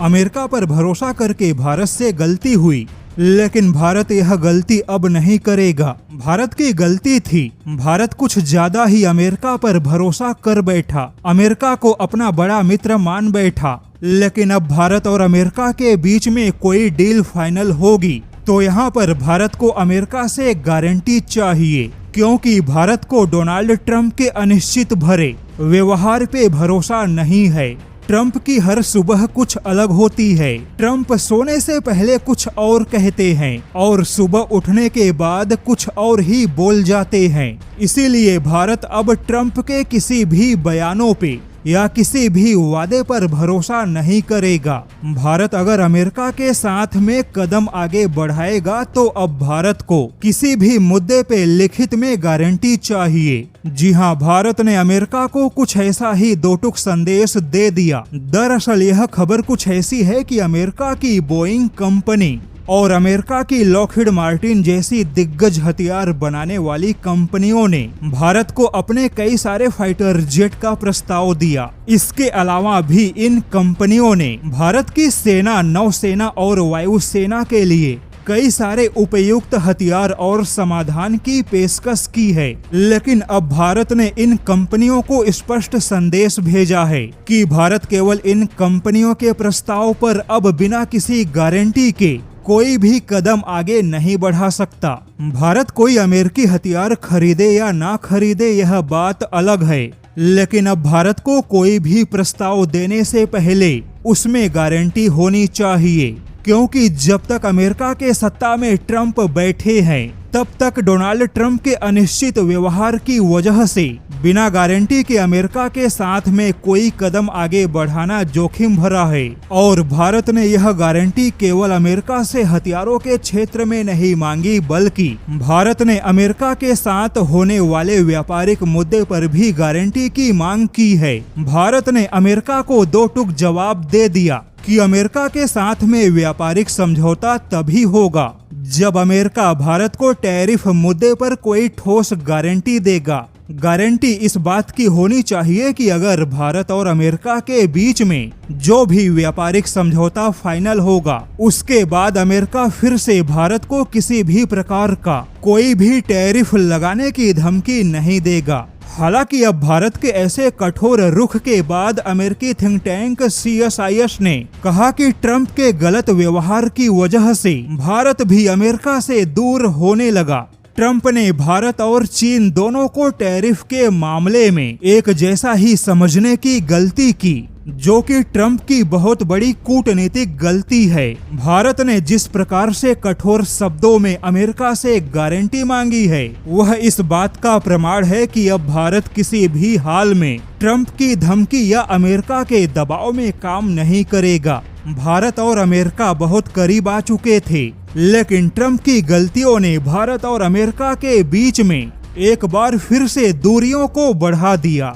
America पर भरोसा करके भारत से गलती हुई, लेकिन भारत यह गलती अब नहीं करेगा। भारत की गलती थी। भारत कुछ ज्यादा ही अमेरिका पर भरोसा कर बैठा, अमेरिका को अपना बड़ा मित्र मान बैठा। लेकिन अब भारत और अमेरिका के बीच में कोई डील फाइनल होगी तो यहाँ पर भारत को अमेरिका से गारंटी चाहिए, क्योंकि भारत को डोनाल्ड ट्रंप के अनिश्चित भरे व्यवहार पे भरोसा नहीं है। ट्रंप की हर सुबह कुछ अलग होती है। ट्रंप सोने से पहले कुछ और कहते हैं और सुबह उठने के बाद कुछ और ही बोल जाते हैं। इसीलिए भारत अब ट्रंप के किसी भी बयानों पे या किसी भी वादे पर भरोसा नहीं करेगा। भारत अगर अमेरिका के साथ में कदम आगे बढ़ाएगा तो अब भारत को किसी भी मुद्दे पे लिखित में गारंटी चाहिए। जी हाँ, भारत ने अमेरिका को कुछ ऐसा ही दो टूक संदेश दे दिया। दरअसल यह खबर कुछ ऐसी है कि अमेरिका की बोइंग कंपनी और अमेरिका की लॉकहीड मार्टिन जैसी दिग्गज हथियार बनाने वाली कंपनियों ने भारत को अपने कई सारे फाइटर जेट का प्रस्ताव दिया। इसके अलावा भी इन कंपनियों ने भारत की सेना, नौसेना और वायुसेना के लिए कई सारे उपयुक्त हथियार और समाधान की पेशकश की है। लेकिन अब भारत ने इन कंपनियों को स्पष्ट संदेश भेजा है कि भारत केवल इन कंपनियों के प्रस्ताव पर अब बिना किसी गारंटी के कोई भी कदम आगे नहीं बढ़ा सकता। भारत कोई अमेरिकी हथियार खरीदे या ना खरीदे यह बात अलग है, लेकिन अब भारत को कोई भी प्रस्ताव देने से पहले उसमें गारंटी होनी चाहिए, क्योंकि जब तक अमेरिका के सत्ता में ट्रंप बैठे हैं तब तक डोनाल्ड ट्रंप के अनिश्चित व्यवहार की वजह से बिना गारंटी के अमेरिका के साथ में कोई कदम आगे बढ़ाना जोखिम भरा है। और भारत ने यह गारंटी केवल अमेरिका से हथियारों के क्षेत्र में नहीं मांगी, बल्कि भारत ने अमेरिका के साथ होने वाले व्यापारिक मुद्दे पर भी गारंटी की मांग की है। भारत ने अमेरिका को दो टूक जवाब दे दिया कि अमेरिका के साथ में व्यापारिक समझौता तभी होगा जब अमेरिका भारत को टैरिफ मुद्दे पर कोई ठोस गारंटी देगा। गारंटी इस बात की होनी चाहिए कि अगर भारत और अमेरिका के बीच में जो भी व्यापारिक समझौता फाइनल होगा, उसके बाद अमेरिका फिर से भारत को किसी भी प्रकार का कोई भी टैरिफ लगाने की धमकी नहीं देगा। हालांकि अब भारत के ऐसे कठोर रुख के बाद अमेरिकी थिंक टैंक CSIS ने कहा कि ट्रंप के गलत व्यवहार की वजह से भारत भी अमेरिका से दूर होने लगा। ट्रंप ने भारत और चीन दोनों को टैरिफ के मामले में एक जैसा ही समझने की गलती की, जो कि ट्रंप की बहुत बड़ी कूटनीतिक गलती है। भारत ने जिस प्रकार से कठोर शब्दों में अमेरिका से गारंटी मांगी है, वह इस बात का प्रमाण है कि अब भारत किसी भी हाल में ट्रंप की धमकी या अमेरिका के दबाव में काम नहीं करेगा। भारत और अमेरिका बहुत करीब आ चुके थे, लेकिन ट्रंप की गलतियों ने भारत और अमेरिका के बीच में एक बार फिर से दूरियों को बढ़ा दिया।